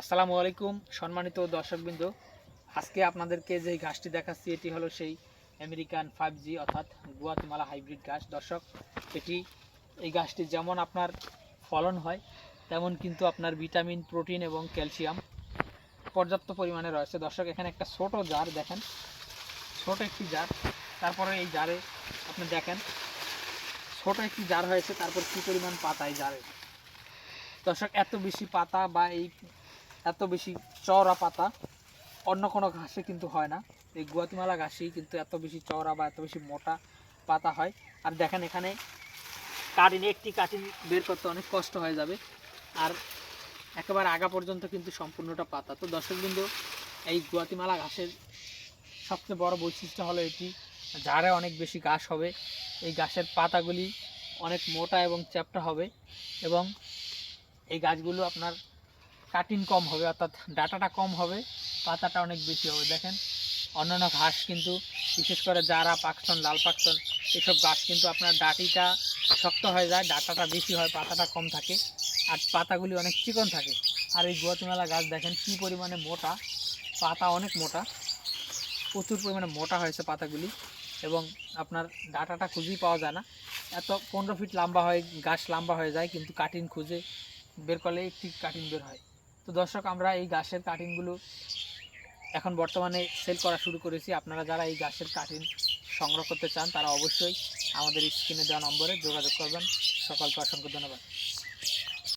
আসসালামু আলাইকুম সম্মানিত দর্শকবৃন্দ। আজকে আপনাদেরকে যে ঘাসটি দেখাচ্ছি এটি হলো সেই আমেরিকান 5G অর্থাৎ গুয়াতেমালা হাইব্রিড ঘাস। দর্শক, এই ঘাসটি যেমন আপনার ফলন হয় তেমন কিন্তু আপনার ভিটামিন, প্রোটিন এবং ক্যালসিয়াম পর্যাপ্ত পরিমাণে রয়েছে। দর্শক, এখানে একটা ছোট জার দেখেন, ছোট একটি জার, তারপরে এই জারে আপনি দেখেন ছোট একটি জার হয়েছে, তারপর কী পরিমাণ পাতা এই জারে। দর্শক, এত বেশি পাতা বা এত বেশি চওড়া পাতা অন্য কোনো ঘাসে কিন্তু হয় না। এই গুয়াতিমালা ঘাসেই কিন্তু এত বেশি চওড়া বা এত বেশি মোটা পাতা হয়। আর দেখেন এখানে একটি কাটিং বের করতে অনেক কষ্ট হয়ে যাবে, আর একেবারে আগা পর্যন্ত কিন্তু সম্পূর্ণটা পাতা। তো দর্শকবৃন্দ, এই গুয়াতিমালা ঘাসের সবচেয়ে বড় বৈশিষ্ট্য হলো এটি ঝাড়ে অনেক বেশি ঘাস হবে। এই ঘাসের পাতাগুলি অনেক মোটা এবং চ্যাপ্টা হবে, এবং এই গাছগুলো আপনার কাটিং কম হবে, অর্থাৎ ডাটাটা কম হবে, পাতাটা অনেক বেশি হবে। দেখেন অন্যান্য ঘাস কিন্তু, বিশেষ করে জারা, পাকসন, লাল পাকসন, এসব গাছ কিন্তু আপনার ডাটিটা শক্ত হয়ে যায়, ডাটাটা বেশি হয়, পাতাটা কম থাকে, আর পাতাগুলি অনেক চিকন থাকে। আর এই গুয়াতিমালা গাছ দেখেন কী পরিমাণে মোটা, পাতা অনেক মোটা, প্রচুর পরিমাণে মোটা হয়েছে পাতাগুলি, এবং আপনার ডাটাটা খুঁজেই পাওয়া যায় না। এত 15 ফিট লম্বা হয়, গাছ লম্বা হয়ে যায়, কিন্তু কাটিং খুঁজে বের করলে একটি কাটিং বের হয়। তো দর্শক, আমরা এই গাছের কাটিংগুলো এখন বর্তমানে সেল করা শুরু করেছি। আপনারা যারা এই গাছের কাটিং সংগ্রহ করতে চান তারা অবশ্যই আমাদের স্ক্রিনে দেওয়া নম্বরে যোগাযোগ করবেন। সকলকে অসংখ্য ধন্যবাদ।